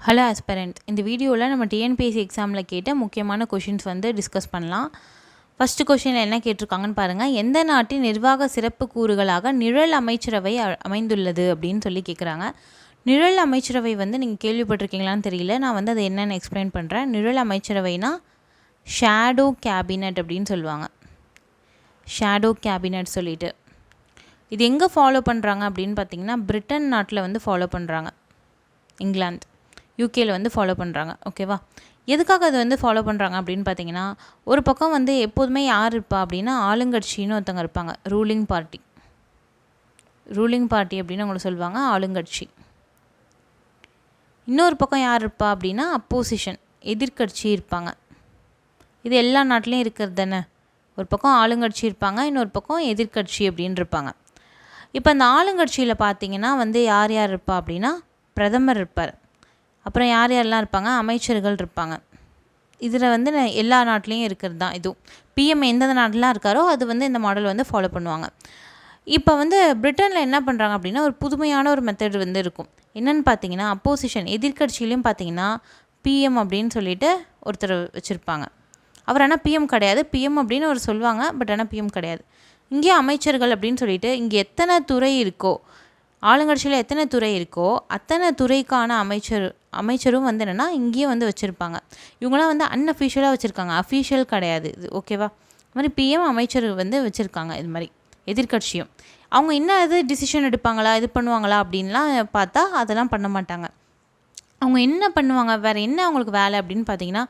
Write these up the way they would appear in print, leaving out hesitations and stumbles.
Hello aspirant, இந்த வீடியோவில் நம்ம டிஎன்பிஎஸ்சி எக்ஸாமில் கேட்ட முக்கியமான கொஷின்ஸ் டிஸ்கஸ் பண்ணலாம். ஃபஸ்ட்டு கொஷினில் என்ன கேட்டிருக்காங்கன்னு பாருங்கள். எந்த நாட்டின் நிர்வாக சிறப்பு கூறுகளாக நிழல் அமைச்சரவை அமைந்துள்ளது அப்படின்னு சொல்லி கேட்குறாங்க. நிழல் அமைச்சரவை நீங்கள் கேள்விப்பட்டிருக்கீங்களான்னு தெரியல. நான் அது என்னென்னு எக்ஸ்பிளைன் பண்ணுறேன். நிழல் அமைச்சரவைனா ஷேடோ கேபினட் அப்படின்னு சொல்லுவாங்க. ஷேடோ கேபினட் சொல்லிட்டு இது எங்கே ஃபாலோ பண்ணுறாங்க அப்படின்னு பார்த்தீங்கன்னா பிரிட்டன் நாட்டில் ஃபாலோ பண்ணுறாங்க. இங்கிலாந்து யூகேயில் ஃபாலோ பண்ணுறாங்க. ஓகேவா? எதுக்காக அது ஃபாலோ பண்ணுறாங்க அப்படின்னு பார்த்தீங்கன்னா, ஒரு பக்கம் எப்போதுமே யார் இருப்பா அப்படின்னா ஆளுங்கட்சின்னு ஒருத்தவங்க இருப்பாங்க. ரூலிங் பார்ட்டி அப்படின்னு அவங்கள சொல்லுவாங்க, ஆளுங்கட்சி. இன்னொரு பக்கம் யார் இருப்பா அப்படின்னா அப்போசிஷன், எதிர்கட்சி இருப்பாங்க. இது எல்லா நாட்டிலையும் இருக்கிறது தானே. ஒரு பக்கம் ஆளுங்கட்சி இருப்பாங்க, இன்னொரு பக்கம் எதிர்கட்சி அப்படின்னு இருப்பாங்க. இப்போ அந்த ஆளுங்கட்சியில் பார்த்தீங்கன்னா யார் யார் இருப்பா அப்படின்னா பிரதமர் இருப்பார். அப்புறம் யார் யாரெல்லாம் இருப்பாங்க, அமைச்சர்கள் இருப்பாங்க. இதில் எல்லா நாட்டிலையும் இருக்கிறது தான். இதுவும் பிஎம் எந்தெந்த நாட்டிலாம் இருக்காரோ அது இந்த மாடல் ஃபாலோ பண்ணுவாங்க. இப்போ பிரிட்டனில் என்ன பண்ணுறாங்க அப்படின்னா ஒரு புதுமையான ஒரு மெத்தட் இருக்கும். என்னென்னு பார்த்தீங்கன்னா அப்போசிஷன், எதிர்கட்சியிலையும் பார்த்தீங்கன்னா பிஎம் அப்படின்னு சொல்லிட்டு ஒருத்தர் வச்சுருப்பாங்க. அவர் ஆனால் பிஎம் கிடையாது. பிஎம் அப்படின்னு அவர் சொல்லுவாங்க, பட் ஆனால் பிஎம் கிடையாது. இங்கே அமைச்சர்கள் அப்படின்னு சொல்லிட்டு இங்கே எத்தனை துறை இருக்கோ, ஆளுங்கட்சியில் எத்தனை துறை இருக்கோ அத்தனை துறைக்கான அமைச்சரும் என்னென்னா இங்கேயும் வச்சுருப்பாங்க. இவங்களாம் அன்அஃபிஷியலாக வச்சுருக்காங்க, அஃபிஷியல் கிடையாது இது. ஓகேவா? இது மாதிரி பிஎம் அமைச்சர் வச்சுருக்காங்க. இது மாதிரி எதிர்கட்சியும் அவங்க என்ன டிசிஷன் எடுப்பாங்களா, இது பண்ணுவாங்களா அப்படின்லாம் பார்த்தா அதெல்லாம் பண்ண மாட்டாங்க. அவங்க என்ன பண்ணுவாங்க, வேறு என்ன அவங்களுக்கு வேலை அப்படின்னு பார்த்தீங்கன்னா,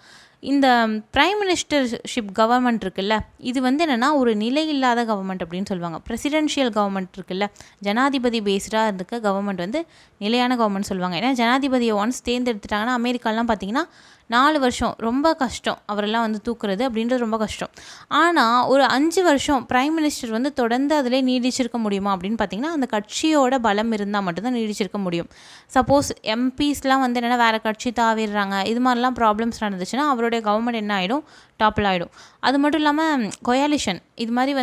இந்த ப்ரைம் மினிஸ்டர்ஷிப் கவர்மெண்ட் இருக்குல்ல, இது என்னென்னா ஒரு நிலை இல்லாத கவர்மெண்ட் அப்படின்னு சொல்லுவாங்க. பிரசிடென்ஷியல் கவர்மெண்ட் இருக்குல்ல, ஜனாதிபதி பேஸ்டாக இருக்க கவர்மெண்ட் நிலையான கவர்மெண்ட் சொல்லுவாங்க. ஏன்னா ஜனாதிபதியை ஒன்ஸ் தேர்ந்தெடுத்துட்டாங்கன்னா அமெரிக்காலாம் பார்த்திங்கன்னா 4 வருஷம் ரொம்ப கஷ்டம், அவரெல்லாம் தூக்குறது அப்படின்றது ரொம்ப கஷ்டம். ஆனால் ஒரு 5 வருஷம் ப்ரைம் மினிஸ்டர் தொடர்ந்து அதிலே நீடிச்சிருக்க முடியுமா அப்படின்னு பார்த்திங்கன்னா அந்த கட்சியோட பலம் இருந்தால் மட்டும்தான் நீடிச்சிருக்க முடியும். சப்போஸ் எம்பிஸ்லாம் என்னென்னா வேறு கட்சி தாவிடுறாங்க, இது மாதிரிலாம் ப்ராப்ளம்ஸ் நடந்துச்சுன்னா அவருடைய கவர்மெண்ட் என்ன ஆகிடும், டாப்பில் ஆகிடும். அது மட்டும் இல்லாமல் கொயாலிஷன் இது மாதிரி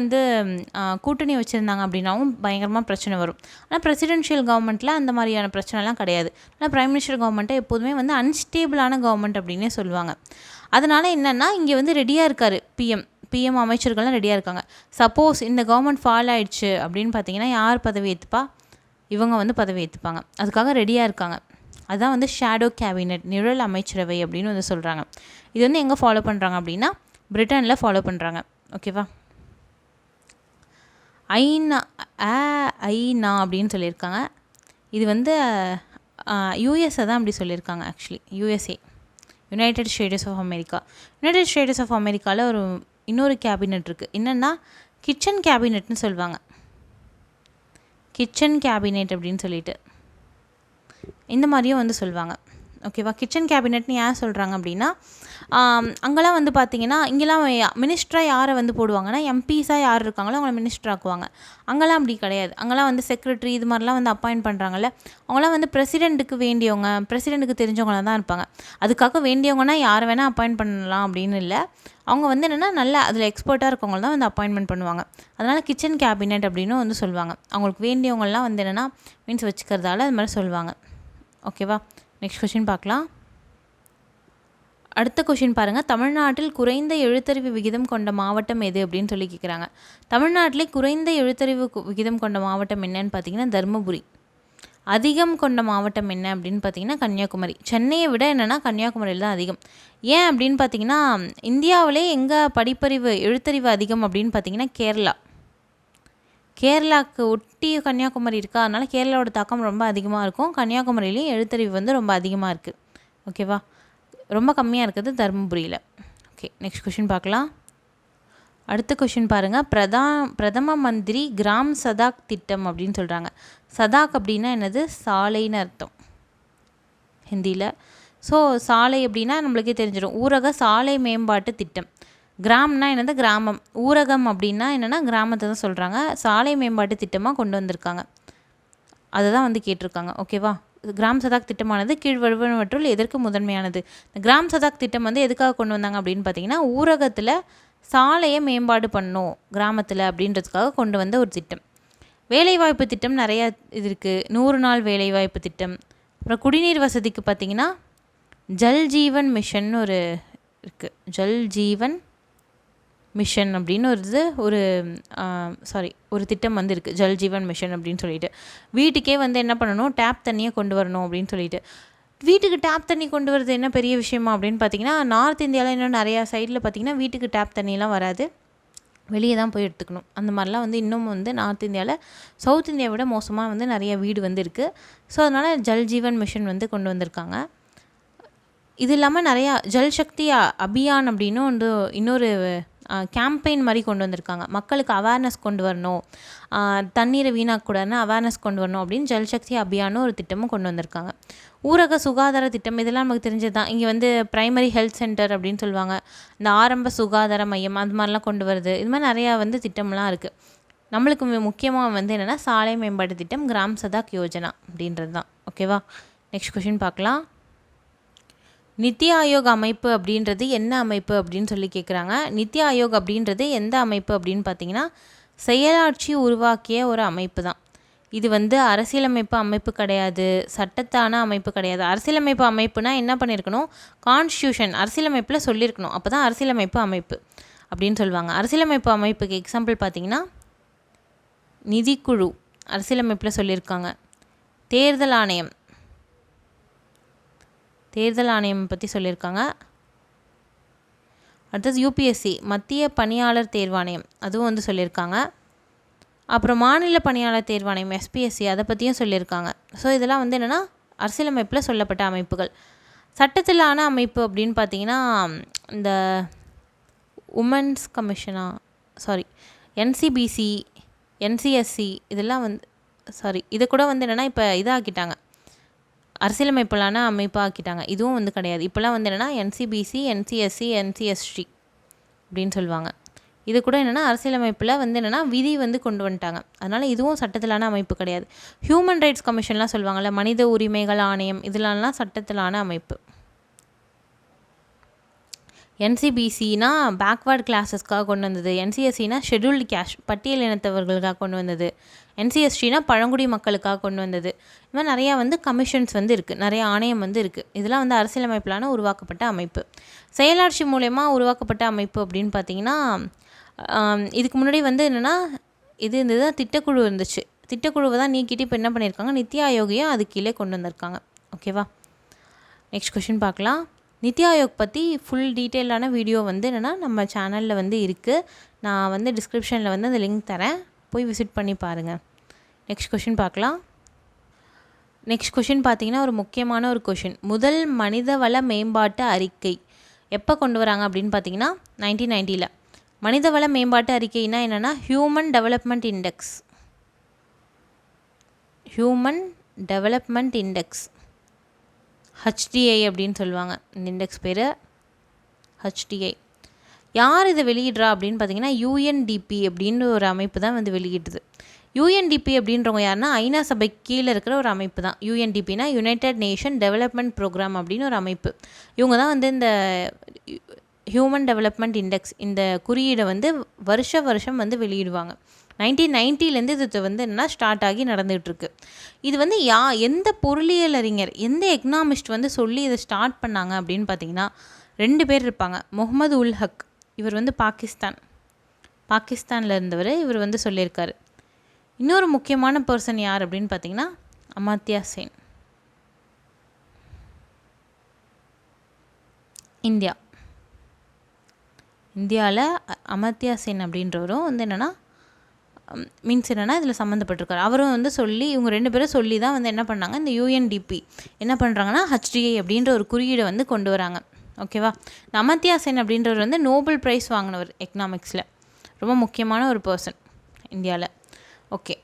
கூட்டணி வச்சுருந்தாங்க அப்படின்னாவும் பயங்கரமாக பிரச்சனை வரும். ஆனால் பிரசிடென்ஷியல் கவர்மெண்ட்டில் அந்த மாதிரியான பிரச்சனைலாம் கிடையாது. ஆனால் ப்ரைம் மினிஸ்டர் கவர்மெண்ட்டை எப்போதுமே அன்ஸ்டேபிளான கவர்மெண்ட் அப்படின்னே சொல்லுவாங்க. அதனால் என்னென்னா இங்கே ரெடியாக இருக்கார் பிஎம் அமைச்சர்கள்லாம் ரெடியாக இருக்காங்க. சப்போஸ் இந்த கவர்மெண்ட் ஃபால் ஆயிடுச்சு அப்படின்னு பார்த்தீங்கன்னா யார் பதவி ஏற்றுப்பா, இவங்க பதவி ஏற்றுப்பாங்க. அதுக்காக ரெடியாக இருக்காங்க. அதுதான் ஷேடோ கேபினட், நிழல் அமைச்சரவை அப்படின்னு சொல்கிறாங்க. இது எங்கே ஃபாலோ பண்ணுறாங்க அப்படின்னா பிரிட்டனில் ஃபாலோ பண்ணுறாங்க. ஓகேவா? ஐநா அப்படின்னு சொல்லியிருக்காங்க. இது யூஎஸ்ஏ தான் அப்படி சொல்லியிருக்காங்க. Actually USA, United States of America. United States of அமெரிக்காவில் இன்னொரு கேபினட் இருக்குது. என்னென்னா கிச்சன் கேபினட்னு சொல்லுவாங்க. கிச்சன் கேபினட் அப்படின்னு சொல்லிட்டு இந்த மாதிரியும் சொல்லுவாங்க. ஓகேவா? கிச்சன் கேபினட்னு ஏன் சொல்கிறாங்க அப்படின்னா அங்கெல்லாம் பார்த்தீங்கன்னா இங்கெல்லாம் மினிஸ்டராக யாரை போடுவாங்கன்னா எம்பிஸாக யார் இருக்காங்களோ அவங்கள மினிஸ்டர் ஆக்குவாங்க. அங்கெல்லாம் அப்படி கிடையாது. அங்கெல்லாம் செக்ரட்டரி இது மாதிரிலாம் அப்பாயிண்ட் பண்ணுறாங்கல்ல, அவங்களாம் பிரசிடெண்ட்டுக்கு வேண்டியவங்க, பிரசிடெண்ட்டுக்கு தெரிஞ்சவங்களாக தான் இருப்பாங்க. அதுக்காக வேண்டியவங்கன்னா யாரை வேணால் அப்பாயிண்ட் பண்ணலாம் அப்படின்னு இல்லை. அவங்க என்னென்னா நல்லா அதில் எக்ஸ்பர்ட்டாக இருக்கவங்க தான் அப்பாயின்மெண்ட் பண்ணுவாங்க. அதனால் கிச்சன் கேபினட் அப்படின்னு சொல்லுவாங்க. அவங்களுக்கு வேண்டியவங்கள்லாம் என்னென்னா மீன்ஸ் வச்சுக்கிறதால அது மாதிரி சொல்லுவாங்க. ஓகேவா? நெக்ஸ்ட் கொஷின் பார்க்கலாம். அடுத்த கொஷின் பாருங்கள். தமிழ்நாட்டில் குறைந்த எழுத்தறிவு விகிதம் கொண்ட மாவட்டம் எது அப்படின்னு சொல்லி கேட்குறாங்க. தமிழ்நாட்டிலே குறைந்த எழுத்தறிவு விகிதம் கொண்ட மாவட்டம் என்னன்னு பார்த்தீங்கன்னா தருமபுரி. அதிகம் கொண்ட மாவட்டம் என்ன அப்படின்னு பார்த்தீங்கன்னா கன்னியாகுமரி. சென்னையை விட என்னென்னா கன்னியாகுமரியில் தான் அதிகம். ஏன் அப்படின்னு பார்த்தீங்கன்னா இந்தியாவிலே எங்கே படிப்பறிவு எழுத்தறிவு அதிகம் அப்படின்னு பார்த்தீங்கன்னா கேரளாவுக்கு ஒட்டி கன்னியாகுமரி இருக்கா, அதனால் கேரளாவோட தாக்கம் ரொம்ப அதிகமாக இருக்கும். கன்னியாகுமரியிலையும் எழுத்தறிவு ரொம்ப அதிகமாக இருக்குது. ஓகேவா? ரொம்ப கம்மியாக இருக்குது தருமபுரியில். ஓகே, நெக்ஸ்ட் கொஷின் பார்க்கலாம். அடுத்த கொஷின் பாருங்கள். பிரதம மந்திரி கிராம் சதாக் திட்டம் அப்படின்னு சொல்கிறாங்க. சதாக் அப்படின்னா என்னது, சாலைன்னு அர்த்தம் ஹிந்தியில். ஸோ சாலை அப்படின்னா நம்மளுக்கே தெரிஞ்சிடும், ஊரக சாலை மேம்பாட்டு திட்டம். கிராம்னா என்னது, கிராமம். ஊரகம் அப்படின்னா என்னென்னா கிராமத்தை தான் சொல்கிறாங்க. சாலை மேம்பாட்டு திட்டமாக கொண்டு வந்திருக்காங்க, அதை தான் கேட்டிருக்காங்க. ஓகேவா? கிராம் சதாக் திட்டமானது கீழ்வருவனவற்றுள் எதற்கு முதன்மையானது. இந்த கிராம் சதாக் திட்டம் எதுக்காக கொண்டு வந்தாங்க அப்படின்னு பார்த்தீங்கன்னா ஊரகத்தில் சாலையை மேம்பாடு பண்ணணும் கிராமத்தில் அப்படின்றதுக்காக கொண்டு வந்த ஒரு திட்டம். வேலைவாய்ப்பு திட்டம் நிறையா இது இருக்குது. 100 நாள் வேலைவாய்ப்பு திட்டம். அப்புறம் குடிநீர் வசதிக்கு பார்த்திங்கன்னா ஜல் ஜீவன் மிஷன் ஒரு இருக்குது. ஜல் ஜீவன் மிஷன் அப்படின்னு ஒரு திட்டம் வந்து இருக்குது. ஜல் ஜீவன் மிஷன் அப்படின்னு சொல்லிட்டு வீட்டுக்கே வந்து என்ன பண்ணணும், டேப் தண்ணியை கொண்டு வரணும் அப்படின்னு சொல்லிட்டு. வீட்டுக்கு டேப் தண்ணி கொண்டு வரது என்ன பெரிய விஷயமா அப்படின்னு பார்த்தீங்கன்னா, நார்த் இந்தியாவில் இன்னும் நிறையா சைடில் பார்த்திங்கன்னா வீட்டுக்கு டேப் தண்ணியெலாம் வராது, வெளியே தான் போய் எடுத்துக்கணும். அந்த மாதிரிலாம் வந்து இன்னும் வந்து நார்த் இந்தியாவில் சவுத் இந்தியாவை விட மோசமாக வந்து நிறைய வீடு வந்து இருக்குது. ஸோ அதனால் ஜல் ஜீவன் மிஷன் வந்து கொண்டு வந்திருக்காங்க. இது இல்லாமல் நிறையா ஜல்சக்தி அபியான் அப்படின்னு வந்து இன்னொரு கேம்பெயின் மாதிரி கொண்டு வந்திருக்காங்க. மக்களுக்கு அவேர்னஸ் கொண்டு வரணும், தண்ணீரை வீணாக்கக்கூடாதுன்னு அவேர்னஸ் கொண்டு வரணும் அப்படின்னு ஜல்சக்தி அபியான்னு ஒரு திட்டமும் கொண்டு வந்திருக்காங்க. ஊரக சுகாதார திட்டம் இதெல்லாம் நமக்கு தெரிஞ்சது தான். இங்கே வந்து ப்ரைமரி ஹெல்த் சென்டர் அப்படின்னு சொல்லுவாங்க, இந்த ஆரம்ப சுகாதார மையம் அது மாதிரிலாம் கொண்டு வருது. இது மாதிரி நிறையா வந்து திட்டம்லாம் இருக்குது. நம்மளுக்கு முக்கியமாக வந்து என்னென்னா சாலை மேம்பாட்டு திட்டம், கிராம் சதாக் யோஜனா அப்படின்றது தான். ஓகேவா, நெக்ஸ்ட் கொஷின் பார்க்கலாம். நித்தி ஆயோக் அமைப்பு அப்படின்றது என்ன அமைப்பு அப்படின்னு சொல்லி கேட்குறாங்க. நித்தி ஆயோக் அப்படின்றது எந்த அமைப்பு அப்படின்னு பார்த்தீங்கன்னா, செயலாட்சி உருவாக்கிய ஒரு அமைப்பு தான். இது வந்து அரசியலமைப்பு அமைப்பு கிடையாது, சட்டத்தான அமைப்பு கிடையாது. அரசியலமைப்பு அமைப்புனா என்ன பண்ணியிருக்கணும், கான்ஸ்டியூஷன் அரசியலமைப்பில் சொல்லியிருக்கணும், அப்போ தான் அரசியலமைப்பு அமைப்பு அப்படின்னு சொல்லுவாங்க. அரசியலமைப்பு அமைப்புக்கு எக்ஸாம்பிள் பார்த்தீங்கன்னா, நிதிக்குழு அரசியலமைப்பில் சொல்லியிருக்காங்க. தேர்தல் ஆணையம் பற்றி சொல்லியிருக்காங்க. அடுத்தது யூபிஎஸ்சி மத்திய பணியாளர் தேர்வாணையம், அதுவும் வந்து சொல்லியிருக்காங்க. அப்புறம் மாநில பணியாளர் தேர்வாணையம் எஸ்பிஎஸ்சி, அதை பற்றியும் சொல்லியிருக்காங்க. ஸோ இதெல்லாம் வந்து என்னென்னா அரசியலமைப்பில் சொல்லப்பட்ட அமைப்புகள். சட்டத்திலான அமைப்பு அப்படின்னு பார்த்தீங்கன்னா, இந்த உமன்ஸ் கமிஷனா என்சிபிசி, என்சிஎஸ்சி இதெல்லாம் வந்து இதை கூட வந்து என்னென்னா இப்போ இதாகிட்டாங்க, அரசியலமைப்பிலான அமைப்பாக ஆக்கிட்டாங்க. இதுவும் வந்து கிடையாது. இப்போலாம் வந்து என்னென்னா என்சிபிசி, என்சிஎஸ்சி, என்சிஎஸ்டி அப்படின்னு சொல்லுவாங்க. இது கூட என்னென்னா அரசியலமைப்பில் வந்து என்னென்னா விதி வந்து கொண்டு வந்துட்டாங்க. அதனால் இதுவும் சட்டத்திலான அமைப்பு கிடையாது. ஹியூமன் ரைட்ஸ் கமிஷன்லாம் சொல்லுவாங்கள்ல, மனித உரிமைகள் ஆணையம், இதெல்லாம் சட்டத்திலான அமைப்பு. என்சிபிசினா பேக்வேர்டு கிளாஸஸ்க்காக கொண்டு வந்தது, என்சிஎஸ்சினா ஷெட்யூல்டு கேஸ்ட் பட்டியல் இனத்தவர்களுக்காக கொண்டு வந்தது, என்சிஎஸ்டினா பழங்குடி மக்களுக்காக கொண்டு வந்தது. இது மாதிரி நிறையா வந்து கமிஷன்ஸ் வந்து இருக்குது, நிறைய ஆணையம் வந்து இருக்குது. இதெல்லாம் வந்து அரசியலமைப்பிலான உருவாக்கப்பட்ட அமைப்பு. செயலாட்சி மூலயமா உருவாக்கப்பட்ட அமைப்பு அப்படின்னு பார்த்தீங்கன்னா, இதுக்கு முன்னாடி வந்து என்னென்னா இதுதான் திட்டக்குழு இருந்துச்சு. திட்டக்குழுவை தான் நீக்கிட்டு இப்போ என்ன பண்ணியிருக்காங்க, நித்தி ஆயோகையும் அது கீழே கொண்டு வந்திருக்காங்க. ஓகேவா, நெக்ஸ்ட் கொஷின் பார்க்கலாம். நித்தி ஆயோக் பற்றி ஃபுல் டீட்டெயிலான வீடியோ வந்து என்னென்னா நம்ம சேனலில் வந்து இருக்குது. நான் வந்து டிஸ்கிரிப்ஷனில் வந்து அந்த லிங்க் தரேன், போய் விசிட் பண்ணி பாருங்கள். நெக்ஸ்ட் கொஷின் பார்க்கலாம். நெக்ஸ்ட் கொஷின் பார்த்தீங்கன்னா ஒரு முக்கியமான ஒரு கொஷின். முதல் மனிதவள மேம்பாட்டு அறிக்கை எப்போ கொண்டு வராங்க அப்படின்னு பார்த்தீங்கன்னா 1990. மனிதவள மேம்பாட்டு அறிக்கைனா என்னென்னா ஹியூமன் டெவலப்மெண்ட் இண்டெக்ஸ் HDI அப்படின்னு சொல்லுவாங்க. இந்த இண்டெக்ஸ் பேர் HDI. யார் இதை வெளியிடுறா அப்படின்னு பார்த்தீங்கன்னா UNDP அப்படின்ற ஒரு அமைப்பு தான் வந்து வெளியிடுது. UNDP அப்படின்றவங்க யாருன்னா ஐநா சபை கீழே இருக்கிற ஒரு அமைப்பு தான். UNDPனா யுனைடெட் நேஷன் டெவலப்மெண்ட் ப்ரோக்ராம் அப்படின்னு ஒரு அமைப்பு. இவங்க தான் வந்து இந்த ஹியூமன் டெவலப்மெண்ட் இண்டெக்ஸ் இந்த குறியீடை வந்து வருஷம் வந்து வெளியிடுவாங்க. 1990 இது வந்து என்னென்னா ஸ்டார்ட் ஆகி நடந்துகிட்ருக்கு. இது வந்து எந்த பொருளியல் அறிஞர், எந்த எக்கனாமிஸ்ட் வந்து சொல்லி இதை ஸ்டார்ட் பண்ணாங்க அப்படின்னு பார்த்தீங்கன்னா 2 பேர் இருப்பாங்க. முகமது உல் ஹக், இவர் வந்து பாகிஸ்தானில் இருந்தவர், இவர் வந்து சொல்லியிருக்காரு. இன்னொரு முக்கியமான பர்சன் யார் அப்படின்னு பார்த்தீங்கன்னா அமர்த்தியா சென், இந்தியாவில் அமர்த்தியா சென் அப்படின்றவரும் வந்து என்னென்னா இதில் சம்மந்தப்பட்டிருக்காரு. அவரும் வந்து சொல்லி, இவங்க 2 பேரும் சொல்லி தான் வந்து என்ன பண்ணாங்க, இந்த UNDP என்ன பண்ணுறாங்கன்னா HDI அப்படின்ற ஒரு குறியீடை வந்து கொண்டு வராங்க. ஓகேவா, இந்த அமர்த்தியா சென் அப்படின்றவர் வந்து நோபல் ப்ரைஸ் வாங்கினவர் எக்கனாமிக்ஸில், ரொம்ப முக்கியமான ஒரு பர்சன் இந்தியாவில். ஓகே,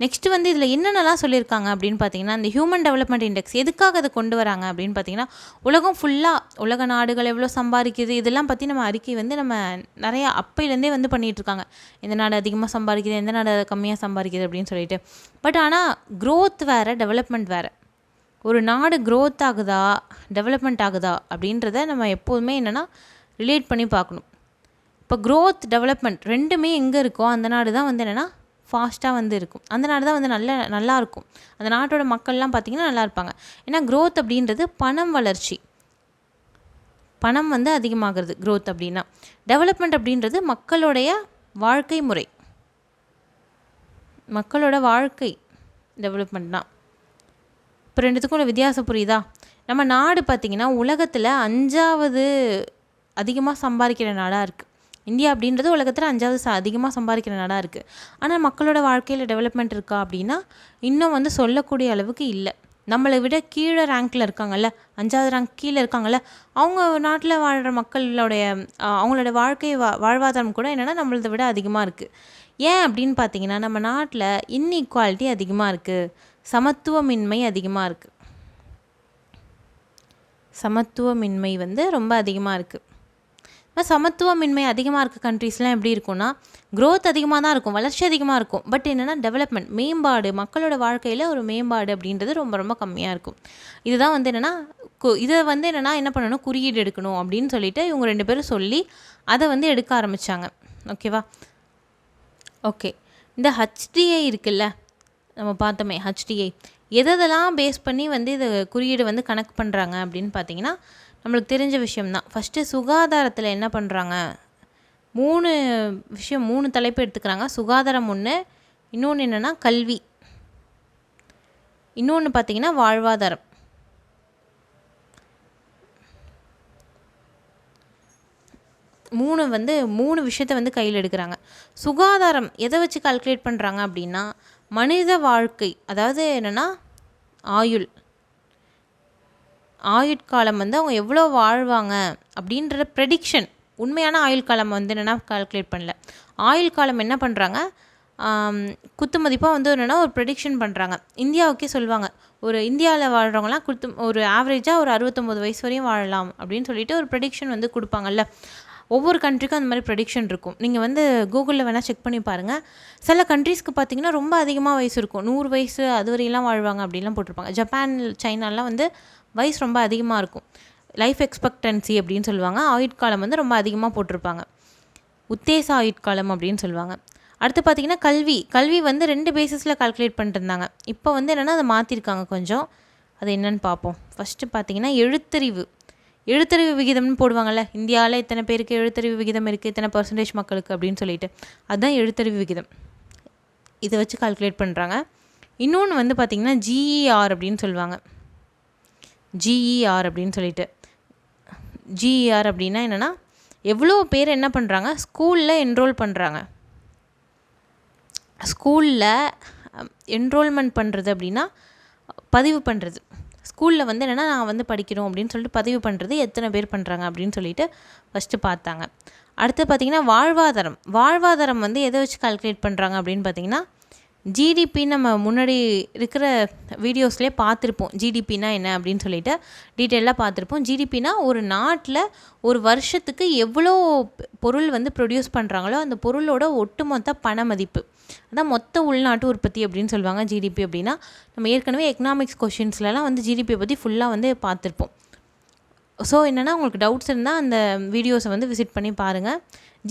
நெக்ஸ்ட்டு வந்து இதில் என்னென்னலாம் சொல்லியிருக்காங்க அப்படின்னு பார்த்தீங்கன்னா, இந்த ஹியூமன் டெவலப்மெண்ட் இண்டெக்ஸ் எதுக்காக அதை கொண்டு வராங்க அப்படின்னு பார்த்தீங்கன்னா, உலகம் ஃபுல்லாக உலக நாடுகள் எவ்வளோ சம்பாதிக்குது இதெல்லாம் பற்றி நம்ம அறிக்கை வந்து நம்ம நிறையா அப்பையிலேருந்தே வந்து பண்ணிகிட்ருக்காங்க. எந்த நாடு அதிகமாக சம்பாதிக்குது, எந்த நாடு கம்மியாக சம்பாதிக்குது அப்படின்னு சொல்லிட்டு. பட் ஆனால் க்ரோத் வேறு, டெவலப்மெண்ட் வேறு. ஒரு நாடு க்ரோத் ஆகுதா டெவலப்மெண்ட் ஆகுதா அப்படின்றத நம்ம எப்போதுமே என்னென்னா ரிலேட் பண்ணி பார்க்கணும். இப்போ க்ரோத் டெவலப்மெண்ட் ரெண்டுமே எங்கே இருக்கோ அந்த நாடு தான் வந்து என்னென்னா ஃபாஸ்ட்டாக வந்து இருக்கும், அந்த நாடு தான் வந்து நல்லாயிருக்கும். அந்த நாட்டோட மக்கள்லாம் பார்த்திங்கன்னா நல்லா இருப்பாங்க. ஏன்னா க்ரோத் அப்படின்றது பணம் வளர்ச்சி, பணம் வந்து அதிகமாகிறது க்ரோத் அப்படின்னா. டெவலப்மெண்ட் அப்படின்றது மக்களுடைய வாழ்க்கை முறை, மக்களோட வாழ்க்கை டெவலப்மெண்ட் தான். இப்போ ரெண்டுத்துக்கும் உள்ள வித்தியாசம் புரியுதா? நம்ம நாடு பார்த்திங்கன்னா உலகத்தில் 5வது அதிகமாக சம்பாதிக்கிற நாடாக இருக்குது. இந்தியா அப்படின்றது உலகத்தில் 5வது அதிகமாக சம்பாதிக்கிற நாடாக இருக்குது. ஆனால் மக்களோட வாழ்க்கையில் டெவலப்மெண்ட் இருக்கா அப்படின்னா இன்னும் வந்து சொல்லக்கூடிய அளவுக்கு இல்லை. நம்மளை விட கீழே ரேங்க்கில் இருக்காங்கல்ல, 5வது ரேங்க் கீழே இருக்காங்கல்ல, அவங்க நாட்டில் வாழ்கிற மக்களோடைய அவங்களோட வாழ்வாதாரம் கூட என்னென்னா நம்மளதை விட அதிகமாக இருக்குது. ஏன் அப்படின்னு பார்த்தீங்கன்னா நம்ம நாட்டில் இன்இக்வாலிட்டி அதிகமாக இருக்குது, சமத்துவமின்மை அதிகமாக இருக்குது. சமத்துவமின்மை வந்து ரொம்ப அதிகமாக இருக்குது. சமத்துவமின்மை அதிகமாக இருக்க கண்ட்ரீஸ்லாம் எப்படி இருக்கும்னா க்ரோத் அதிகமாக தான் இருக்கும், வளர்ச்சி அதிகமாக இருக்கும். பட் என்னென்னா டெவலப்மெண்ட், மேம்பாடு, மக்களோட வாழ்க்கையில் ஒரு மேம்பாடு அப்படின்றது ரொம்ப ரொம்ப கம்மியாக இருக்கும். இதுதான் வந்து என்னென்னா இதை வந்து என்னென்னா என்ன பண்ணணும், குறியீடு எடுக்கணும் அப்படின்னு சொல்லிட்டு இவங்க 2 பேரும் சொல்லி அதை வந்து எடுக்க ஆரம்பித்தாங்க. ஓகேவா? ஓகே, இந்த HDI இருக்குல்ல, நம்ம பார்த்தோமே HDI, எதெல்லாம் பேஸ் பண்ணி வந்து இது குறியீடு வந்து கணக்கு பண்ணுறாங்க அப்படின்னு பார்த்தீங்கன்னா நம்மளுக்கு தெரிஞ்ச விஷயம்தான். ஃபஸ்ட்டு சுகாதாரத்தில் என்ன பண்ணுறாங்க, 3 தலைப்பு எடுத்துக்கிறாங்க. சுகாதாரம் ஒன்று, இன்னொன்று என்னென்னா கல்வி, இன்னொன்று பார்த்திங்கன்னா வாழ்வாதாரம். மூணு விஷயத்தை வந்து கையில் எடுக்கிறாங்க. சுகாதாரம் எதை வச்சு கால்குலேட் பண்ணுறாங்க அப்படின்னா மனித வாழ்க்கை, அதாவது என்னென்னா ஆயுட்காலம் வந்து அவங்க எவ்வளோ வாழ்வாங்க அப்படின்ற ப்ரெடிக்ஷன். உண்மையான ஆயுள்காலம் வந்து என்னென்னா கால்குலேட் பண்ணல. ஆயுள்காலம் என்ன பண்ணுறாங்க, குத்து மதிப்பாக வந்து என்னென்னா ஒரு ப்ரெடிக்ஷன் பண்ணுறாங்க. இந்தியாவுக்கே சொல்லுவாங்க, ஒரு இந்தியாவில் வாழ்கிறவங்களாம் ஒரு ஆவரேஜாக ஒரு 69 வயசு வரையும் வாழலாம் அப்படின்னு சொல்லிட்டு ஒரு ப்ரெடிக்ஷன் வந்து கொடுப்பாங்கல்ல. ஒவ்வொரு கண்ட்ரிக்கும் அந்த மாதிரி ப்ரெடிக்ஷன் இருக்கும். நீங்கள் வந்து கூகுளில் வேணால் செக் பண்ணி பாருங்கள். சில கண்ட்ரீஸ்க்கு பார்த்திங்கன்னா ரொம்ப அதிகமாக வயசு இருக்கும், 100 வயசு அது வரையெல்லாம் வாழ்வாங்க அப்படின்லாம் போட்டிருப்பாங்க. ஜப்பான், சைனாலாம் வந்து வயசு ரொம்ப அதிகமாக இருக்கும், லைஃப் எக்ஸ்பெக்டன்சி அப்படின்னு சொல்லுவாங்க. ஆயுட்காலம் வந்து ரொம்ப அதிகமாக போட்டிருப்பாங்க, உத்தேச ஆயுட்காலம் அப்படின்னு சொல்லுவாங்க. அடுத்து பார்த்திங்கன்னா கல்வி வந்து 2 பேசிஸில் கால்குலேட் பண்ணிட்டு இருந்தாங்க. இப்போ வந்து என்னென்னா அதை மாற்றிருக்காங்க கொஞ்சம். அது என்னென்னு பார்ப்போம். ஃபஸ்ட்டு பார்த்திங்கன்னா எழுத்தறிவு விகிதம்னு போடுவாங்கள்ல, இந்தியாவில் இத்தனை பேருக்கு எழுத்தறிவு விகிதம் இருக்குது, இத்தனை % மக்களுக்கு அப்படின்னு சொல்லிட்டு, அதுதான் எழுத்தறிவு விகிதம். இதை வச்சு கால்குலேட் பண்ணுறாங்க. இன்னொன்று வந்து பார்த்திங்கன்னா GER அப்படின்னு சொல்லுவாங்க. GER அப்படின்னு சொல்லிட்டு, GER அப்படின்னா என்னென்னா எவ்வளோ பேர் என்ன பண்ணுறாங்க, ஸ்கூலில் என்ரோல் பண்ணுறாங்க. ஸ்கூலில் என்ரோல்மெண்ட் பண்ணுறது அப்படின்னா பதிவு பண்ணுறது. ஸ்கூலில் வந்து என்னென்னா நான் வந்து படிக்கிறோம் அப்படின்னு சொல்லிட்டு பதிவு பண்ணுறது எத்தனை பேர் பண்ணுறாங்க அப்படின்னு சொல்லிட்டு ஃபஸ்ட்டு பார்த்தாங்க. அடுத்து பார்த்திங்கன்னா வாழ்வாதாரம் வந்து எதை வச்சு கால்குலேட் பண்ணுறாங்க அப்படின்னு பார்த்திங்கன்னா ஜிடிபி. நம்ம முன்னாடி இருக்கிற வீடியோஸ்லேயே பார்த்துருப்போம் ஜிடிபினா என்ன அப்படின்னு சொல்லிட்டு டீட்டெயிலாக பார்த்துருப்போம். ஜிடிபினா ஒரு நாட்டில் ஒரு வருஷத்துக்கு எவ்வளோ பொருள் வந்து ப்ரொடியூஸ் பண்ணுறாங்களோ அந்த பொருளோட ஒட்டுமொத்த பண மதிப்பு, அதான் மொத்த உள்நாட்டு உற்பத்தி அப்படின்னு சொல்லுவாங்க ஜிடிபி அப்படின்னா. நம்ம ஏற்கனவே எக்கனாமிக்ஸ் கொஷின்ஸ்லாம் வந்து ஜிடிபியை பற்றி ஃபுல்லாக வந்து பார்த்துருப்போம். ஸோ என்னென்னா உங்களுக்கு டவுட்ஸ் இருந்தால் அந்த வீடியோஸை வந்து விசிட் பண்ணி பாருங்கள்.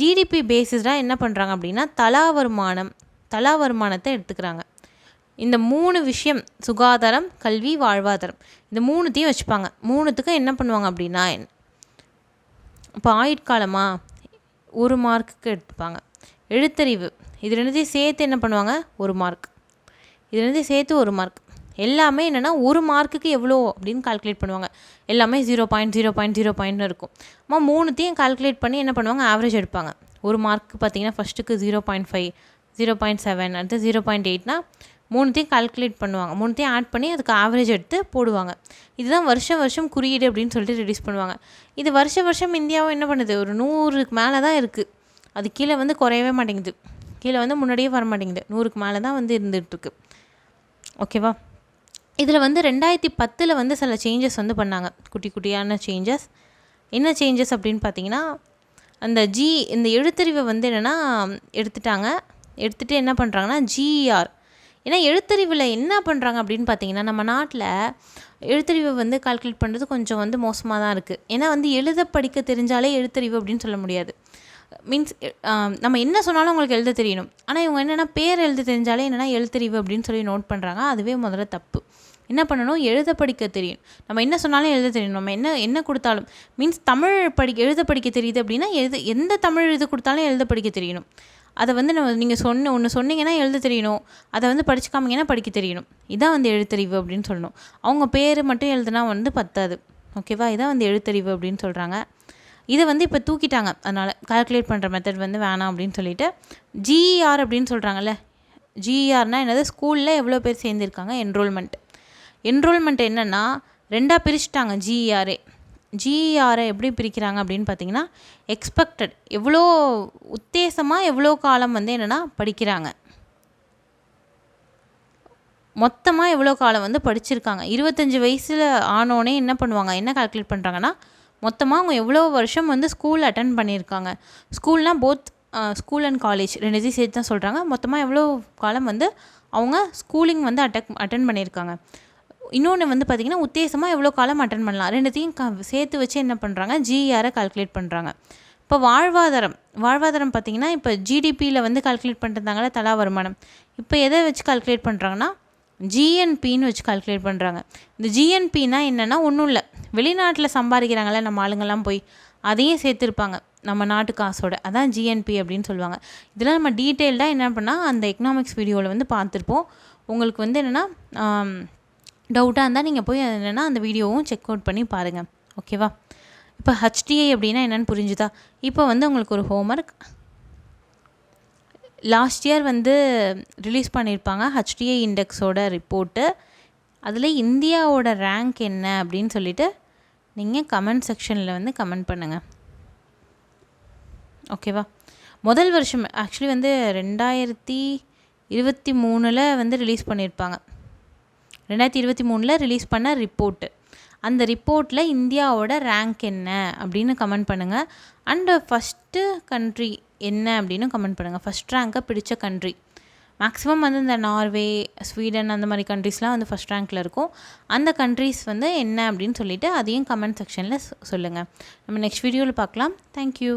ஜிடிபி பேசிஸ்டாக என்ன பண்ணுறாங்க அப்படின்னா தலா வருமானத்தை எடுத்துக்கிறாங்க. இந்த 3 விஷயம், சுகாதாரம், கல்வி, வாழ்வாதாரம், இந்த 3த்தையும் வச்சுப்பாங்க. 3த்துக்கும் என்ன பண்ணுவாங்க அப்படின்னா, இப்போ ஆயுட்காலமா 1 மார்க்குக்கு எடுத்துப்பாங்க. எழுத்தறிவு, இது 2த்தையும் சேர்த்து என்ன பண்ணுவாங்க, 1 மார்க். இது 2த்தையும் சேர்த்து 1 மார்க். எல்லாமே என்னென்னா 1 மார்க்குக்கு எவ்வளோ அப்படின்னு கால்குலேட் பண்ணுவாங்க. எல்லாமே 0.0.0 இருக்கும். 3த்தையும் கால்குலேட் பண்ணி என்ன பண்ணுவாங்க, ஆவரேஜ் எடுப்பாங்க. 1 மார்க்கு பார்த்திங்கன்னா ஃபஸ்ட்டுக்கு 0.5, 0.7, அடுத்து 0.8னா 3த்தையும் கால்குலேட் பண்ணுவாங்க. 3த்தையும் ஆட் பண்ணி அதுக்கு ஆவரேஜ் எடுத்து போடுவாங்க. இதுதான் வருஷம் குறியீடு அப்படின்னு சொல்லிட்டு ரிலீஸ் பண்ணுவாங்க. இது வருஷம் இந்தியாவும் என்ன பண்ணுது, ஒரு 100க்கு மேலே தான் இருக்குது. அது கீழே வந்து குறையவே மாட்டேங்குது, கீழே வந்து முன்னாடியே வர மாட்டேங்குது, 100க்கு மேலே தான் வந்து இருந்துகிட்ருக்கு. ஓகேவா? இதில் வந்து 2010 வந்து சில சேஞ்சஸ் வந்து பண்ணாங்க, குட்டியான சேஞ்சஸ். என்ன சேஞ்சஸ் அப்படின்னு பார்த்தீங்கன்னா, இந்த எழுத்தறிவை வந்து என்னென்னா எடுத்துகிட்டு என்ன பண்ணுறாங்கன்னா GER. ஏன்னா எழுத்தறிவில் என்ன பண்ணுறாங்க அப்படின்னு பார்த்தீங்கன்னா நம்ம நாட்டில் எழுத்தறிவை வந்து கால்குலேட் பண்ணுறது கொஞ்சம் வந்து மோசமாக தான் இருக்குது. ஏன்னா வந்து எழுத படிக்க தெரிஞ்சாலே எழுத்தறிவு அப்படின்னு சொல்ல முடியாது. மீன்ஸ் நம்ம என்ன சொன்னாலும் உங்களுக்கு எழுத தெரியணும். ஆனால் இவங்க என்னென்னா பேர் எழுத தெரிஞ்சாலே என்னென்னா எழுத்தறிவு அப்படின்னு சொல்லி நோட் பண்ணுறாங்க. அதுவே முதல்ல தப்பு. என்ன பண்ணணும், எழுத படிக்க தெரியும். நம்ம என்ன சொன்னாலும் எழுத தெரியணும். நம்ம என்ன கொடுத்தாலும் மீன்ஸ் தமிழ் எழுத படிக்க தெரியுது அப்படின்னா எந்த தமிழ் இது கொடுத்தாலும் எழுத படிக்க தெரியணும். அதை வந்து நீங்கள் ஒன்று சொன்னீங்கன்னா எழுத தெரியணும், அதை வந்து படிச்சு காமிங்கன்னா படிக்க தெரியணும். இதான் வந்து எழுத்தறிவு அப்படின்னு சொல்லணும். அவங்க பேர் மட்டும் எழுதுனா வந்து பத்தாது. ஓகேவா? இதான் வந்து எழுத்தறிவு அப்படின்னு சொல்கிறாங்க. இதை வந்து இப்போ தூக்கிட்டாங்க. அதனால் கால்குலேட் பண்ணுற மெத்தட் வந்து வேணாம் அப்படின்னு சொல்லிட்டு ஜிஇஆர் அப்படின்னு சொல்கிறாங்கல்ல. ஜிஇஆர்னால் என்னது, ஸ்கூலில் எவ்வளோ பேர் சேர்ந்துருக்காங்க, என்ரோல்மெண்ட் என்னென்னா 2ஆக பிரிச்சுட்டாங்க ஜிஇஆரை எப்படி பிரிக்கிறாங்க அப்படின்னு பார்த்தீங்கன்னா, எக்ஸ்பெக்டட் எவ்வளோ உத்தேசமாக எவ்வளோ காலம் வந்து என்னென்னா படிக்கிறாங்க, மொத்தமாக எவ்வளோ காலம் வந்து படிச்சிருக்காங்க. 25 வயசில் ஆனோடனே என்ன பண்ணுவாங்க, என்ன கால்குலேட் பண்ணுறாங்கன்னா, மொத்தமாக அவங்க எவ்வளோ வருஷம் வந்து ஸ்கூல் அட்டன் பண்ணியிருக்காங்க. ஸ்கூல்னால் போத் ஸ்கூல் அண்ட் காலேஜ் ரெண்டுத்தையும் சேர்த்து தான் சொல்கிறாங்க. மொத்தமாக எவ்வளோ காலம் வந்து அவங்க ஸ்கூலிங் வந்து அட்டன் பண்ணியிருக்காங்க. இன்னொன்று வந்து பார்த்திங்கன்னா, உத்தேசமாக எவ்வளோ காலம் அட்டன் பண்ணலாம், ரெண்டுத்தையும் சேர்த்து வச்சு என்ன பண்ணுறாங்க, ஜிஆரை கால்குலேட் பண்ணுறாங்க. இப்போ வாழ்வாதாரம் பார்த்திங்கன்னா, இப்போ ஜிடிபியில் வந்து கால்குலேட் பண்ணிருந்தாங்களே தலா வருமானம், இப்போ எதை வச்சு கால்குலேட் பண்ணுறாங்கன்னா, ஜிஎன்பின்னு வச்சு கால்குலேட் பண்ணுறாங்க. இந்த ஜிஎன்பின்னா என்னென்னா ஒன்றும் இல்லை, வெளிநாட்டில் சம்பாதிக்கிறாங்களே நம்ம ஆளுங்கள்லாம் போய் அதையும் சேர்த்துருப்பாங்க நம்ம நாட்டு காசோட, அதான் ஜிஎன்பி அப்படின்னு சொல்லுவாங்க. இதெல்லாம் நம்ம டீட்டெயில்டாக என்ன பண்ணால் அந்த எக்கனாமிக்ஸ் வீடியோவில் வந்து பார்த்துருப்போம். உங்களுக்கு வந்து என்னென்னா டவுட்டாக இருந்தால் நீங்கள் போய் என்னென்னா அந்த வீடியோவும் செக் அவுட் பண்ணி பாருங்கள். ஓகேவா? இப்போ ஹெச்டிஐ அப்படின்னா என்னென்னு புரிஞ்சுதா? இப்போ வந்து உங்களுக்கு ஒரு ஹோம்ஒர்க் லாஸ்ட் இயர் வந்து ரிலீஸ் பண்ணியிருப்பாங்க, ஹெச்டிஐ இண்டெக்ஸோட ரிப்போர்ட்டு. அதில் இந்தியாவோட ரேங்க் என்ன அப்படின்னு சொல்லிவிட்டு நீங்கள் கமெண்ட் செக்ஷனில் வந்து கமெண்ட் பண்ணுங்கள். ஓகேவா? முதல் வருஷம் ஆக்சுவலி வந்து 2023 வந்து ரிலீஸ் பண்ணியிருப்பாங்க. 2023 ரிலீஸ் பண்ண ரிப்போர்ட்டு. அந்த ரிப்போர்ட்டில் இந்தியாவோட ரேங்க் என்ன அப்படின்னு கமெண்ட் பண்ணுங்கள். அண்டு ஃபஸ்ட்டு கண்ட்ரி என்ன அப்படின்னு கமெண்ட் பண்ணுங்கள். ஃபஸ்ட் ரேங்க்கை பிடிச்ச கண்ட்ரி மேக்ஸிமம் வந்து இந்த நார்வே, ஸ்வீடன் அந்த மாதிரி கண்ட்ரிஸ்லாம் வந்து ஃபஸ்ட் ரேங்க்கில் இருக்கும். அந்த கண்ட்ரிஸ் வந்து என்ன அப்படின்னு சொல்லிவிட்டு அதையும் கமெண்ட் செக்ஷனில் சொல்லுங்கள். நம்ம நெக்ஸ்ட் வீடியோவில் பார்க்கலாம். தேங்க்யூ.